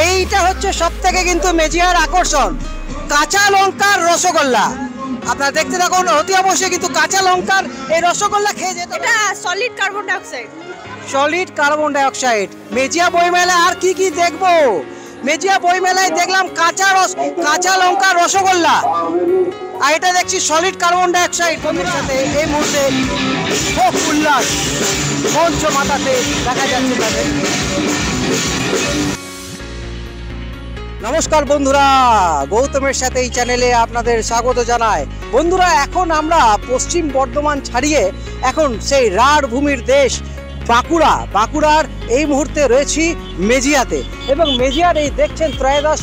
এইটা হচ্ছে সবথেকে কিন্তু মেজিয়ার আকর্ষণ, কাঁচা লঙ্কার রসগোল্লা। আপনারা দেখতে থাকুন, অতি অবশ্যই কিন্তু কাঁচা লঙ্কার এই রসগোল্লা খেয়ে যেতে। এটা solid carbon dioxide. Solid carbon dioxide. Mejia বইমেলা আর কি কি দেখবো? মেজিয়া বইমেলায় দেখলাম কাঁচা লঙ্কার রসগোল্লা, আর এটা দেখছি সলিড কার্বন ডাইঅক্সাইড। বন্ধুর সাথে এই মুহূর্তে খুব উল্লাস মঞ্চ মাথাতে দেখা যাচ্ছে তাদের। নমস্কার বন্ধুরা, গৌতমের সাথে এই চ্যানেলে আপনাদের স্বাগত জানাই। বন্ধুরা, এখন আমরা পশ্চিম বর্ধমান ছাড়িয়ে এখন সেই রাঢ় ভূমির দেশ বাঁকুড়ার এই মুহূর্তে রয়েছি মেজিয়াতে, এবং মেজিয়ার এই দেখছেন ত্রয়োদশ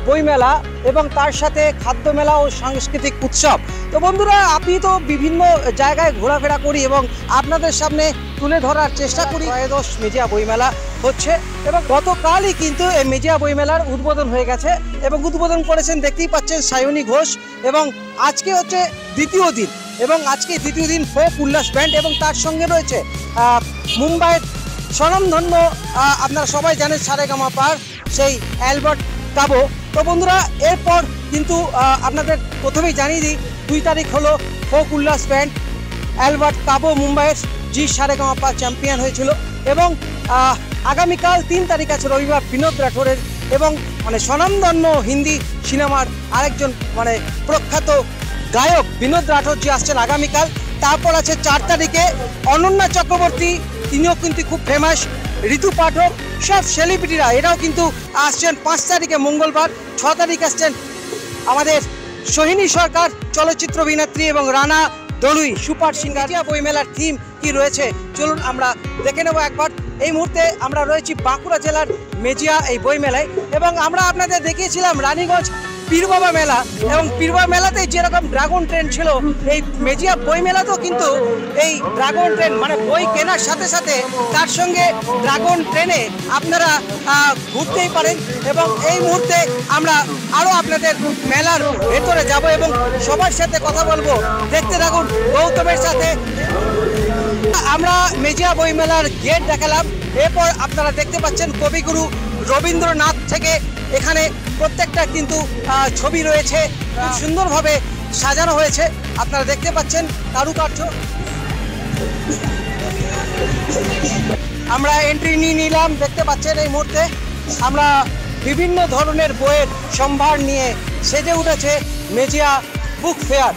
বইমেলা এবং তার সাথে খাদ্য মেলা ও সাংস্কৃতিক উৎসব। তো বন্ধুরা, আমি তো বিভিন্ন জায়গায় ঘোরাফেরা করি এবং আপনাদের সামনে তুলে ধরার চেষ্টা করি। ত্রয়োদশ মেজিয়া বইমেলা হচ্ছে এবং গতকালই কিন্তু এই মেজিয়া বইমেলার উদ্বোধন হয়ে গেছে এবং উদ্বোধন করেছেন দেখতেই পাচ্ছেন সায়নী ঘোষ, এবং আজকে হচ্ছে দ্বিতীয় দিন, এবং আজকে দ্বিতীয় দিন ফোক উল্লাস ব্যান্ড এবং তার সঙ্গে রয়েছে মুম্বাইয়ের স্বনামধন্য আপনারা সবাই জানেন সারেগামাপার সেই অ্যালবার্ট কাবো। তো বন্ধুরা, এরপর কিন্তু আপনাদের প্রথমেই জানিয়ে দিই 2 তারিখ হলো ফোক উল্লাস ব্যান্ড অ্যালবার্ট কাবো মুম্বাইয়ের জি সারেগামাপা চ্যাম্পিয়ন হয়েছিল, এবং আগামীকাল 3 তারিখ আছে রবিবার বিনোদ রাঠোরের এবং স্বনামধন্য হিন্দি সিনেমার আরেকজন প্রখ্যাত গায়ক বিনোদ রাঠোর জি আসছেন আগামীকাল। তারপর আছে 4 তারিখে অনন্যা চক্রবর্তী, তিনিও কিন্তু খুব ফেমাস, ঋতু পাঠক, সব সেলিব্রিটিরা এরাও কিন্তু আসছেন 5 তারিখে মঙ্গলবার। 6 তারিখ আসছেন আমাদের সোহিনী সরকার চলচ্চিত্র অভিনেত্রী এবং রানা দলুই সুপার সিঙ্গার। বইমেলার থিম কি রয়েছে চলুন আমরা দেখে নেব একবার। এই মুহূর্তে আমরা রয়েছি বাঁকুড়া জেলার মেজিয়া এই বইমেলায়, এবং আমরা আপনাদের দেখিয়েছিলাম রানীগঞ্জ পীরবাবা মেলা, এবং পীরবাবা মেলাতে যেরকম ড্রাগন ট্রেন ছিল, এই মেজিয়া বই মেলাতেও কিন্তু এই ড্রাগন ট্রেন বই কেনার সাথে সাথে তার সঙ্গে ড্রাগন ট্রেনে আপনারা ঘুরতেই পারেন। এবং এই মুহূর্তে আমরা আরও আপনাদের মেলার ভেতরে যাব এবং সবার সাথে কথা বলবো, দেখতে থাকুন গৌতমের সাথে। আমরা মেজিয়া বই মেলার গেট দেখালাম, এরপর আপনারা দেখতে পাচ্ছেন কবিগুরু রবীন্দ্রনাথ থেকে এখানে প্রত্যেকটা কিন্তু ছবি রয়েছে, খুব সুন্দরভাবে সাজানো হয়েছে, আপনারা দেখতে পাচ্ছেন কারুকার্য। আমরা এন্ট্রি নিয়ে নিলাম, দেখতে পাচ্ছেন এই মুহূর্তে আমরা বিভিন্ন ধরনের বইয়ের সম্ভার নিয়ে সেজে উঠেছে মেজিয়া বুক ফেয়ার।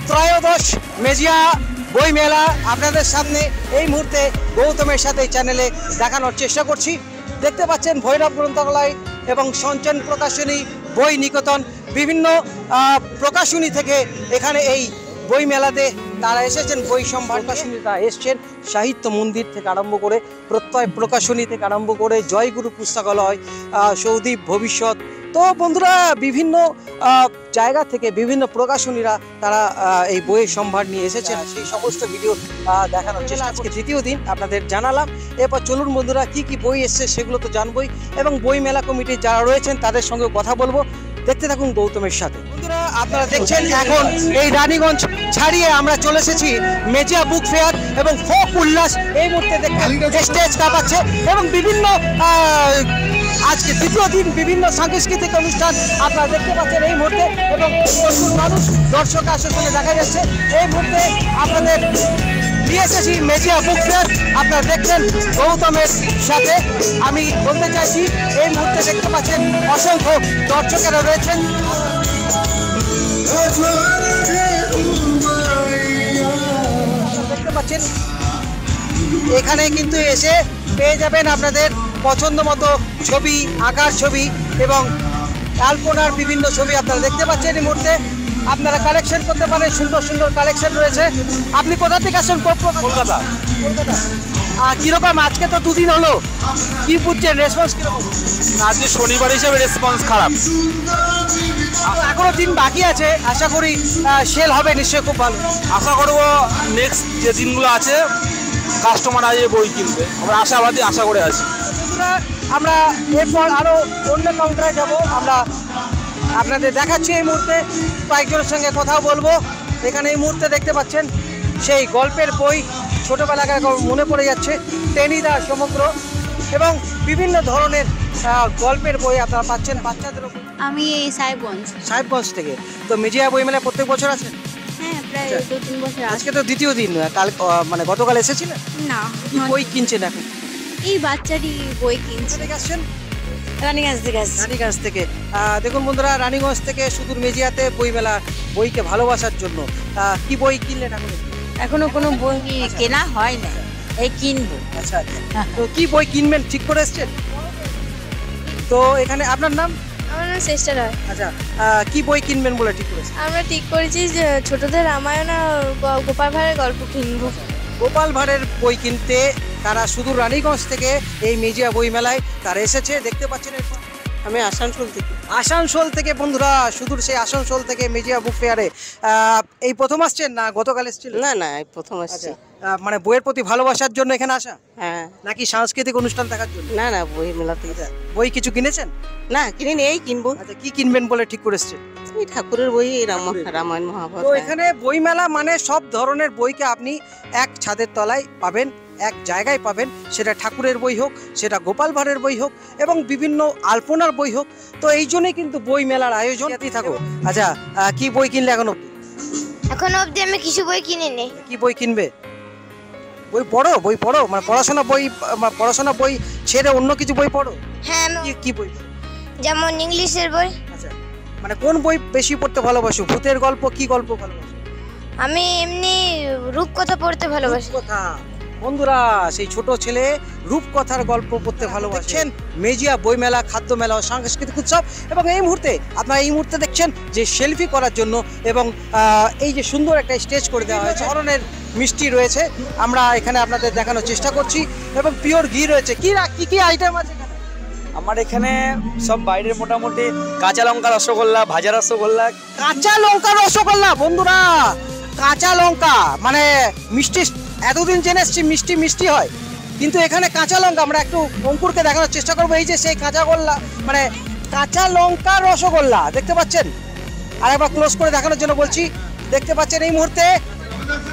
ত্রয়োদশ মেজিয়া বই মেলা আপনাদের সামনে এই মুহূর্তে গৌতমের সাথে চ্যানেলে দেখানোর চেষ্টা করছি। দেখতে পাচ্ছেন ভৈরব গ্রন্থাগার এবং সঞ্চন প্রকাশনী, বই নিকেতন, বিভিন্ন প্রকাশনী থেকে এখানে এই বই মেলাতে তারা এসেছেন, বই সম্ভার প্রকাশনীরা এসছেন, সাহিত্য মন্দির থেকে আরম্ভ করে প্রত্যয় প্রকাশনী থেকে আরম্ভ করে জয়গুরু পুস্তকালয়, সৌদীপ ভবিষ্যৎ। তো বন্ধুরা, বিভিন্ন জায়গা থেকে বিভিন্ন প্রকাশনীরা তারা এই বইয়ের সম্ভার নিয়ে এসেছেন, সেই সমস্ত ভিডিও দেখানোর চেষ্টা। আজকে দ্বিতীয় দিন আপনাদের জানালাম, এরপর চলুন বন্ধুরা কি কি বই এসছে সেগুলো তো জানবই, এবং বই মেলা কমিটির যারা রয়েছেন তাদের সঙ্গে কথা বলবো, দেখতে থাকুন গৌতমের সাথে। বন্ধুরা, আপনারা দেখছেন এখন এই রানীগঞ্জ ছাড়িয়ে আমরা চলে এসেছি মেজিয়া বুক ফেয়ার এবং ফোক উল্লাস। এই মুহূর্তে দেখছেন স্টেজ কাঁপাচ্ছে এবং বিভিন্ন আজকে দ্বিতীয় দিন বিভিন্ন সাংস্কৃতিক অনুষ্ঠান আপনারা দেখতে পাচ্ছেন এই মুহূর্তে, এবং প্রচুর মানুষ দর্শক আসলে দেখা যাচ্ছে। এই মুহূর্তে আপনাদের নিয়ে এসেছি মেজিয়া বুক ফেয়ার, আপনারা দেখছেন গৌতমের সাথে। আমি বলতে চাইছি এই মুহূর্তে দেখতে পাচ্ছেন অসংখ্য দর্শকেরা রয়েছেন। দেখতে পাচ্ছেন এখানে কিন্তু এসে পেয়ে যাবেন আপনাদের পছন্দ মতো ছবি, আঁকার ছবি এবং আলপনার বিভিন্ন ছবি আপনারা দেখতে পাচ্ছেন। এই মুহূর্তে আপনারা কালেকশন করতে পারেন, সুন্দর সুন্দর কালেকশন রয়েছে। আপনি কোথা থেকে আসেন? কলকাতা। কিরকম আজকে তো 2 দিন হলো, কি বুঝছেন রেসপন্স কিরকম? আজকে শনিবার হিসেবে রেসপন্স খারাপ, এখনো দিন বাকি আছে, আশা করি সেল হবে নিশ্চয়ই খুব ভালো। আশা করবো নেক্সট যে দিনগুলো আছে কাস্টমার আসবে বই কিনবে, আমরা আশাবাদী, আশা করে আছি। আমরা এরপর আরও অন্য কাউন্টারে যাব, আমরা আপনাদের দেখাচ্ছি। এই মুহূর্তে কয়েকজনের সঙ্গে কথাও বলবো। এখানে এই মুহূর্তে দেখতে পাচ্ছেন সেই গল্পের বই, ছোটোবেলাকার মনে পড়ে যাচ্ছে, টেনিদা সমগ্র, এবং বিভিন্ন ধরনের গল্পের বই আপনারা পাচ্ছেন, বাচ্চাদেরও বই। আমি এই সাহেবগঞ্জ। সাহেবগঞ্জ থেকে। তো মেজিয়া বইমেলায় প্রত্যেক বছর আছেন? হ্যাঁ, প্রায় আচ্ছা। 2-3 বছর আজকে তো দ্বিতীয় দিন, কাল মানে গতকাল এসেছিলেন? না, কি বই কিনছেন এখন? এই বাচ্চারই বই কিনছে। কোথা থেকে আসছেন? রানীগঞ্জ থেকে আসছে। রানীগঞ্জ থেকে। দেখুন বন্ধুরা, রানীগঞ্জ থেকে সুদূর মেজিয়াতে বইমেলা, বইকে ভালোবাসার জন্য। কি বই কিনলেন এখন? এখনো কোনো বই কেনা হয় না, এই কিনবো। আচ্ছা আচ্ছা। তো কি বই কিনবেন ঠিক করে এসেছেন? তো এখানে আপনার নাম? আমার নাম চেষ্টা রায়। আচ্ছা, কি বই কিনবেন বলে ঠিক করেছেন? আমরা ঠিক করেছি যে ছোটদের রামায়ণ আর গোপাল ভাঁড়ের গল্প কিনবো। গোপাল ভাঁড়ের বই কিনতে তারা সুদূর রানীগঞ্জ থেকে এই মেজিয়া বই মেলায় তারা এসেছে, দেখতে পাচ্ছেন। আমি আসানসোল থেকে। আসানসোল থেকে বন্ধুরা, সুদূর সেই আসানসোল থেকে মেজিয়া বুক ফেয়ারে এই প্রথম আসছেন না গতকাল এসেছিলেন? না না, এই প্রথম আসছি। আচ্ছা, মানে বইয়ের প্রতি ভালোবাসার জন্য এখানে আসা, হ্যাঁ। নাকি সাংস্কৃতিক অনুষ্ঠান দেখার জন্য? না না, বই মেলাতে। বই কিছু কিনেছেন? না কিনিনি, এই কিনবো। আচ্ছা, কি কিনবেন বলে ঠিক করে এসেছেন? এই ঠাকুরের বই, এই রামায়ণ মহাভারত। তো এখানে বই মেলা মানে সব ধরনের বইকে আপনি এক ছাদের তলায় পাবেন, এক জায়গায় পাবেন। সেটা ঠাকুরের বই হোক, সেটা গোপাল ভাঁড়ের বই হোক, এবং বিভিন্ন আলপনার বই হোক। তো এই জন্যই কিন্তু বই মেলার আয়োজন থাকো। আচ্ছা, কি বই কিনলে এখনো? এখনো অবধি আমি কিছু বই কিনিনি। কি বই কিনবে? বই পড়ো মানে পড়াশোনা বই ছেড়ে অন্য কিছু বই পড়ো? হ্যাঁ, কি বই? যেমন ইংলিশের বই। আচ্ছা, মানে কোন বই বেশি পড়তে ভালোবাসো? ভূতের গল্প, কি গল্প ভালোবাসো? আমি এমনি রূপকথা পড়তে ভালোবাসি। রূপকথা। বন্ধুরা, সেই ছোট ছেলে রূপকথার গল্প পড়তে ভালোবাসেন। মেজিয়া বইমেলা, খাদ্য মেলা ও সাংস্কৃতিক উৎসব। এবং এই মুহূর্তে দেখছেন যে সেলফি করার জন্য এবং এই যে সুন্দর একটা স্টেজ করে দেওয়া হয়েছে, ধরনের মিষ্টি রয়েছে, আমরা এখানে আপনাদের দেখানোর চেষ্টা করছি। এবং পিওর ঘি রয়েছে। কি কি আইটেম আছে এখানে? আমার এখানে সব বাইরের মোটামুটি কাঁচা লঙ্কা রসগোল্লা, ভাজা রসগোল্লা। কাঁচা লঙ্কা রসগোল্লা। বন্ধুরা, কাঁচা লঙ্কা মানে মিষ্টি, এতদিন জেনে এসছি মিষ্টি হয়, কিন্তু এখানে কাঁচা লঙ্কা। আমরা একটু অঙ্কুরকে দেখানোর চেষ্টা করবো। এই যে সেই কাঁচা লঙ্কা রসগোল্লা দেখতে পাচ্ছেন। আর একবার ক্লোজ করে দেখানোর জন্য বলছি, দেখতে পাচ্ছেন এই মুহূর্তে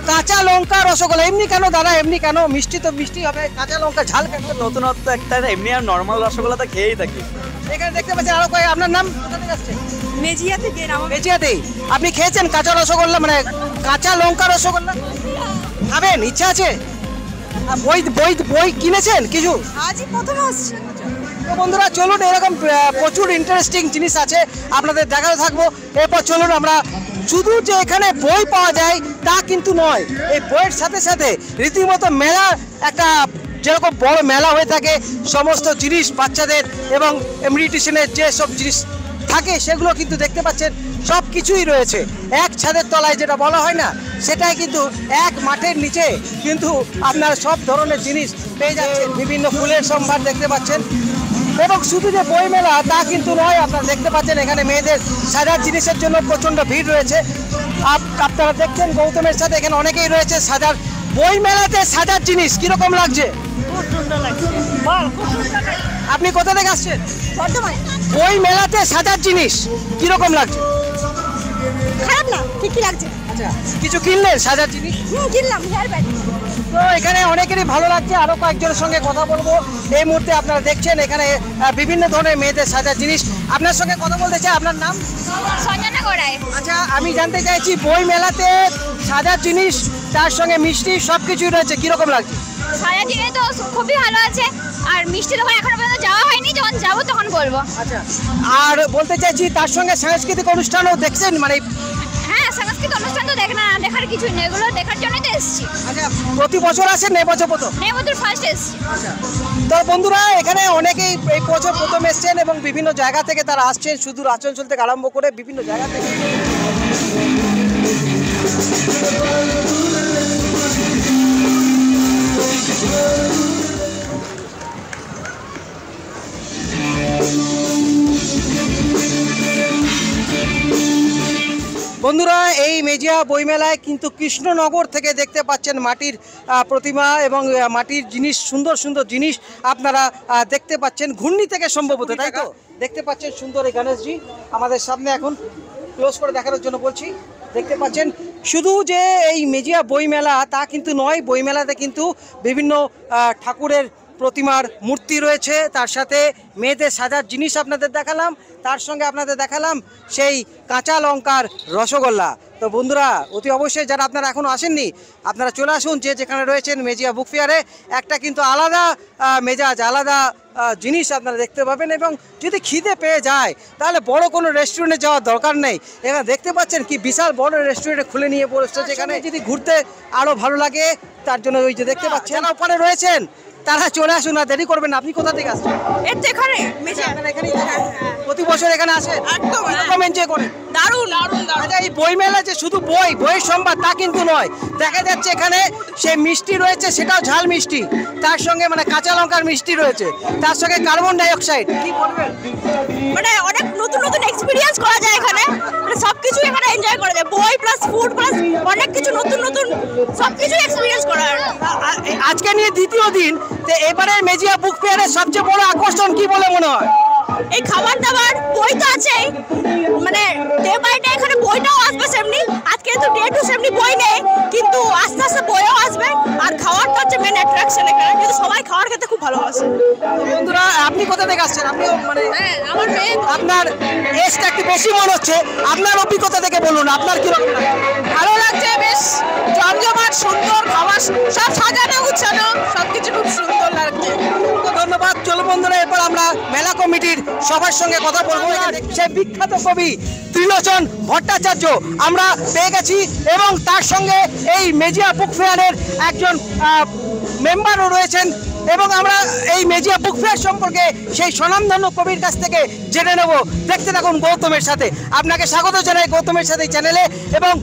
কাঁচা লঙ্কা রসগোল্লা। এমনি কেন দাদা, এমনি কেন? মিষ্টি তো মিষ্টি হবে, কাঁচা লঙ্কা ঝাল কেন? নতুনত্ব একটা, এমনি আর নর্মাল রসগোল্লা তো খেয়েই থাকি। এখানে দেখতে পাচ্ছেন আরো আপনার নাম? কোথা থেকে আসছে? মেজিয়া থেকে। মেজিয়াতেই। আপনি খেয়েছেন কাঁচা রসগোল্লা, মানে কাঁচা লঙ্কা রসগোল্লা? খাবেন, ইচ্ছা আছে? বই কিনেছেন কিছু? আজই প্রথম আসছে। তো বন্ধুরা চলুন, এরকম প্রচুর ইন্টারেস্টিং জিনিস আছে আপনাদের দেখাতে থাকবো। এরপর চলুন, আমরা শুধু যে এখানে বই পাওয়া যায় তা কিন্তু নয়, এই বইয়ের সাথে সাথে রীতিমতো মেলা, একটা যেরকম বড় মেলা হয়ে থাকে, সমস্ত জিনিস বাচ্চাদের এবং এমনিটিশনের যে সব জিনিস থাকে সেগুলো কিন্তু দেখতে পাচ্ছেন, সব কিছুই রয়েছে এক ছাদের তলায়, যেটা বলা হয় না, সেটাই কিন্তু এক মাঠের নিচে কিন্তু আপনার সব ধরনের জিনিস পেয়ে যাচ্ছেন। বিভিন্ন ফুলের সম্ভার দেখতে পাচ্ছেন। এবং শুধু যে বই মেলা তা কিন্তু নয়, আপনারা দেখতে পাচ্ছেন এখানে মেয়েদের সাজার জিনিসের জন্য প্রচণ্ড ভিড় রয়েছে। আপনারা দেখছেন গৌতমের সাথে এখানে অনেকেই রয়েছে সাজার। বই মেলাতে সাজার জিনিস কিরকম লাগছে? খুব সুন্দর লাগছে। আপনি কোথা থেকে আসছেন? বর্ধমান। বই মেলাতে সাজার জিনিস কিরকম লাগছে? খারাপ না, ঠিকই লাগছে। আচ্ছা, কিছু কিনলেন সাজার জিনিস? কিনলাম হেয়ার ব্যান্ড। তো এখানে অনেকেরই ভালো লাগছে। আরো কয়েকজনের সঙ্গে কথা বলবো। এই মুহূর্তে আপনারা দেখছেন এখানে বিভিন্ন ধরনের মেয়েদের সাজার জিনিস। আপনার সঙ্গে কথা বলতে চাই, আপনার নাম? সঞ্জনা গড়াই। আচ্ছা, আমি জানতে চাইছি বই মেলাতে সাজার জিনিস, তার সঙ্গে মিষ্টি সবকিছুই রয়েছে, কিরকম লাগছে? সারা দিনে তো খুবই ভালো আছে। আর মিষ্টি দোকান এখনো পর্যন্ত যাওয়া হয়নি, যখন যাবো তখন বলবো। আচ্ছা, আর বলতে চাইছি তার সঙ্গে সাংস্কৃতিক অনুষ্ঠানও দেখছেন, মানে হ্যাঁ, সাংস্কৃতিক অনুষ্ঠান তো দেখার কিছু নেই, এগুলো দেখার জন্যই তো এসেছি। আচ্ছা, প্রতি বছর আসেন না এবছর প্রথম? এবছর ফার্স্ট এসেছি। আচ্ছা, তো বন্ধুরা এখানে অনেকেই এই বছর প্রথম এসছেন এবং বিভিন্ন জায়গা থেকে তারা আসছেন, সুদূর আসানসোল থেকে আরম্ভ করে বিভিন্ন জায়গা থেকে। বন্ধুরা, এই মেজিয়া বইমেলায় কিন্তু কৃষ্ণনগর থেকে দেখতে পাচ্ছেন মাটির প্রতিমা এবং মাটির জিনিস, সুন্দর সুন্দর জিনিস আপনারা দেখতে পাচ্ছেন। ঘূর্ণি থেকে সম্ভবত, তাই তো? দেখতে পাচ্ছেন সুন্দর এই গণেশজি আমাদের সামনে। এখন ক্লোজ করে দেখানোর জন্য বলছি, দেখতে পাচ্ছেন শুধু যে এই মেজিয়া বইমেলা তা কিন্তু নয়, বইমেলাতে কিন্তু বিভিন্ন ঠাকুরের প্রতিমার মূর্তি রয়েছে, তার সাথে মেয়েদের সাজার জিনিস আপনাদের দেখালাম, তার সঙ্গে আপনাদের দেখালাম সেই কাঁচা লঙ্কার রসগোল্লা। তো বন্ধুরা অতি অবশ্যই যারা আপনারা এখনও আসেননি আপনারা চলে আসুন, যে যেখানে রয়েছেন মেজিয়া বুক ফেয়ারে। একটা কিন্তু আলাদা মেজাজ, আলাদা জিনিস আপনারা দেখতে পাবেন। এবং যদি খিদে পেয়ে যায় তাহলে বড় কোনো রেস্টুরেন্টে যাওয়ার দরকার নেই। এখানে দেখতে পাচ্ছেন কি বিশাল বড় রেস্টুরেন্টে খুলে নিয়ে বসছে, যেখানে যদি ঘুরতে আরও ভালো লাগে তার জন্য ওই যে দেখতে পাচ্ছেন ওপারে রয়েছেন, তারা চলে আসুন, না দেরি করবেন। আপনি কোথা থেকে আসছেন? এর তো এখানে প্রতি বছর এখানে আসেন? একদম এনজয় করেন? দারুণ দারুণ আচ্ছা, এই বই মেলা যে শুধু বইয়ের সম্ভার তা কিন্তু নয়, দেখা যাচ্ছে এখানে সেই মিষ্টি রয়েছে, সেটাও ঝাল মিষ্টি, তার সঙ্গে মানে কাঁচা লঙ্কার মিষ্টি রয়েছে, তার সঙ্গে কার্বন ডাই অক্সাইড। কি বলবেন? মানে অনেক নতুন নতুন এক্সপিরিয়েন্স করা যায় এখানে, মানে সবকিছু এখানে এনজয় করা যায়, বই প্লাস ফুড প্লাস অনেক কিছু নতুন নতুন সবকিছু এক্সপিরিয়েন্স করা। আজকে নিয়ে দ্বিতীয় দিন, তো এবারের মেজিয়া বুক ফেয়ারের সবচেয়ে বড় আকর্ষণ কি বলে মনে হয়? এই খাবার দাবার, বই তো আছেই, মানে ডে বাই ডে এখানে বইটাও আসবে সেমনি। আজকে তো ডে টু সেমনি বই নেই, কিন্তু আস্তে আস্তে বইও আসবে। আর খাওয়ারটা হচ্ছে মেন অ্যাট্রাকশন এখানে, কিন্তু সবাই খাওয়ার খেতে খুব ভালোবাসে। বন্ধুরা আপনি কোথা থেকে আসছেন? আপনিও মানে আমার মেয়ে আপনার এজটা একটু বেশি মনে হচ্ছে, আপনার অভিজ্ঞতা থেকে বলুন, আপনার কি রকম লাগে? ভালো লাগছে, বেশ জমজমাট, সুন্দর খাবার, সব সাজানো গুছানো, সবকিছু খুব সুন্দর লাগছে। ধন্যবাদ। চলো বন্ধুরা, এরপর আমরা মেলা কমিটির সবার সঙ্গে কথা বলবো। সেই বিখ্যাত কবি ত্রিলোচন ভট্টাচার্য আমরা পেয়ে গেছি, এবং তার সঙ্গে এই মেজিয়া বুক ফেয়ারের একজন মেম্বারও রয়েছেন, এবং আমরা এই মেজিয়া বুক ফেয়ার সম্পর্কে সেই স্বনামধন্য কবির কাছ থেকে জেনে নেব। দেখতে থাকুন গৌতমের সাথে। আপনাকে স্বাগত জানাই গৌতমের সাথে চ্যানেলে। এবং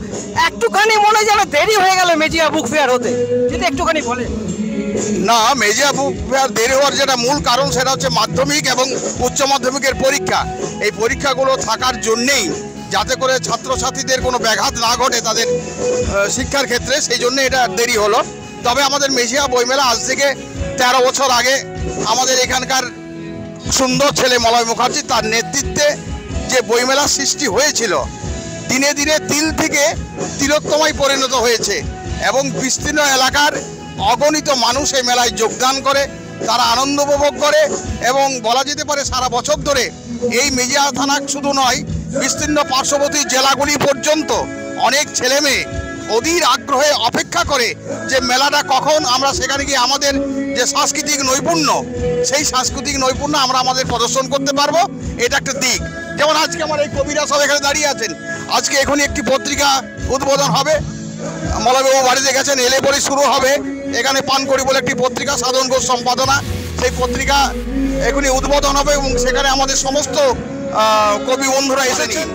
একটুখানি মনে যেন দেরি হয়ে গেল মেজিয়া বুক ফেয়ার হতে, যদি একটুখানি বলেন। না, মেজিয়া বুক ফেয়ার দেরি হওয়ার যেটা মূল কারণ সেটা হচ্ছে মাধ্যমিক এবং উচ্চ মাধ্যমিকের পরীক্ষা। এই পরীক্ষাগুলো থাকার জন্যেই, যাতে করে ছাত্রছাত্রীদের কোনো ব্যাঘাত না ঘটে তাদের শিক্ষার ক্ষেত্রে, সেই জন্য এটা দেরি হলো। তবে আমাদের মেজিয়া বইমেলা আজ থেকে 13 বছর আগে আমাদের এখানকার সুন্দর ছেলে মলয় মুখার্জি তার নেতৃত্বে যে বইমেলার সৃষ্টি হয়েছিল, দিনে দিনে তিল থেকে তিলোত্তমায় পরিণত হয়েছে, এবং বিস্তীর্ণ এলাকার অগণিত মানুষ এই মেলায় যোগদান করে, তারা আনন্দ উপভোগ করে। এবং বলা যেতে পারে সারা বছর ধরে এই মেজিয়া থানা শুধু নয়, বিস্তীর্ণ পার্শ্ববর্তী জেলাগুলি পর্যন্ত অনেক ছেলেমেয়ে অধীর আগ্রহে অপেক্ষা করে যে মেলাটা কখন আমরা সেখানে গিয়ে আমাদের যে সাংস্কৃতিক নৈপুণ্য, সেই সাংস্কৃতিক নৈপুণ্য আমরা আমাদের প্রদর্শন করতে পারবো। এটা একটা দিক। যেমন আজকে আমার এই কবিরা সব এখানে দাঁড়িয়ে আছেন, আজকে এখনই একটি পত্রিকা উদ্বোধন হবে, মলয়বাবু বাড়িতে গেছেন, এলে পরে শুরু হবে। এখানে পানকড়ি বলে একটি পত্রিকা, সাধন ঘোষ সম্পাদনা, সেই পত্রিকা এখনই উদ্বোধন হবে, এবং সেখানে আমাদের সমস্ত কবি বন্ধুরা এসেছেন।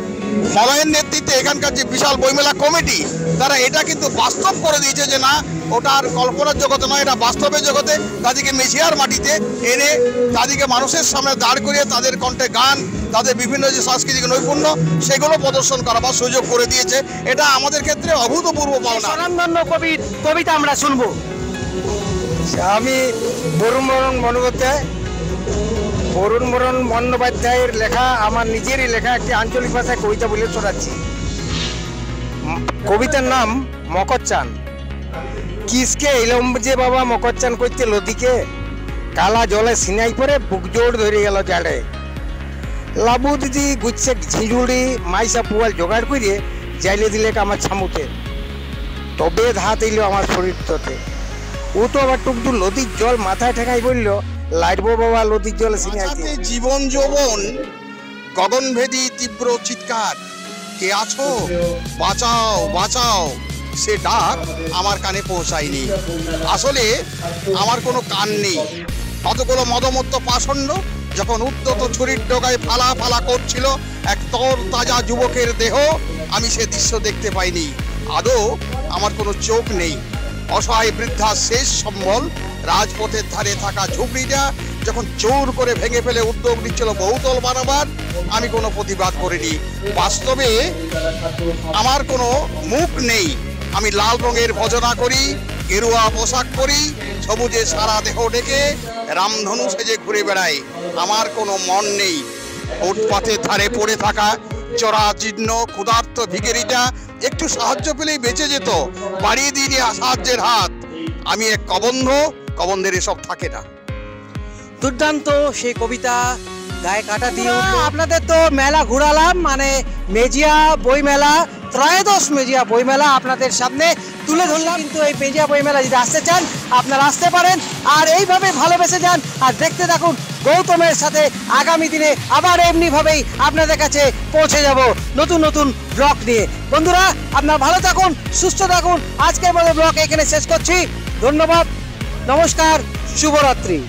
মলয়ের নেতৃত্বে এখানকার যে বিশাল বইমেলা কমিটি, তারা এটা কিন্তু বাস্তব করে দিয়েছে যে না, ওটা আর কল্পনার জগতে নয়, এটা বাস্তবের জগতে তাদেরকে মেজিয়ার মাটিতে এনে তাদেরকে মানুষের সামনে দাঁড় করিয়ে তাদের কণ্ঠে গান, তাদের বিভিন্ন যে সাংস্কৃতিক নৈপুণ্য সেগুলো প্রদর্শন করার সুযোগ করে দিয়েছে। এটা আমাদের ক্ষেত্রে অভূতপূর্ব পাওনা। স্বনামধন্য কবির কবিতা আমরা শুনবো। আমি বরুণ বন্দ্যোপাধ্যায়ের লেখা, আমার নিজেরই লেখা একটি আঞ্চলিক ভাষায় কবিতা বলে শোনাচ্ছি। কবিতার নাম মকরচান। কিসকে এলম যে বাবা মকরচান করতে নদীকে, কালা জলে সিনাই পরে বুক জোড় ধরে গেল জাড়ে। লাবু দিদি গুচ্ছে ঝিঝুড়ি মাইসা পুয়াল জোগাড় করে জাইলে দিলে আমার ছামুতে, তবে হাত এলো আমার শরীরটাতে। ও তো আবার টুকটু নদীর জল মাথায় ঠেকাই বললো, লাইটবো বাবা নদীর জল সিনাইতে। জীবন যৌবন গগনভেদী তীব্র চিৎকার, কে আছো বাঁচাও বাঁচাও, সে ডাক আমার কানে পৌঁছায়নি। আসলে আমার কোনো কান নেই। কতগুলো মদমত্ত পাষণ্ড যখন উদ্যত ছুরির ডগায় ফালা ফালা করছিল এক তর তাজা যুবকের দেহ, আমি সে দৃশ্য দেখতে পাইনি। আদৌ আমার কোনো চোখ নেই। অসহায় বৃদ্ধা শেষ সম্বল রাজপথের ধারে থাকা ঝুপড়িটা যখন জোর করে ভেঙে ফেলে উদ্যোগ নিচ্ছিল বহুতল বানাবার, আমি কোনো প্রতিবাদ করিনি। বাস্তবে আমার কোনো মুখ নেই। আমি লাল রঙের ভজনা করি, গেরুয়া পোশাক পরি, সবুজে সারা দেহ ডেকে রামধনু সেজে ঘুরে বেড়াই। আমার কোনো মন নেই। ফুটপাথের ধারে পড়ে থাকা চরাজীর্ণ ক্ষুধার্ত ভিখারিটা একটু সাহায্য পেলেই বেঁচে যেত, বাড়িয়ে দিয়ে সাহায্যের হাত। আমি এক কবন্ধ, কবন্ধের এসব থাকে না। দুর্দান্ত সেই কবিতা গায়ে কাটা দিয়ে আপনাদের তো মেলা ঘুরালাম, মানে মেজিয়া বইমেলা, ত্রয়োদশ মেজিয়া বইমেলা আপনাদের সামনে তুলে ধরলাম। কিন্তু এই মেজিয়া বইমেলা যদি আসতে চান আপনারা আসতে পারেন, আর এইভাবে ভালোবেসে যান আর দেখতে থাকুন গৌতমের সাথে। আগামী দিনে আবার এমনিভাবেই আপনাদের কাছে পৌঁছে যাব নতুন নতুন ব্লগ নিয়ে। বন্ধুরা আপনারা ভালো থাকুন, সুস্থ থাকুন। আজকের মতো ব্লগ এখানে শেষ করছি। ধন্যবাদ, নমস্কার, শুভরাত্রি।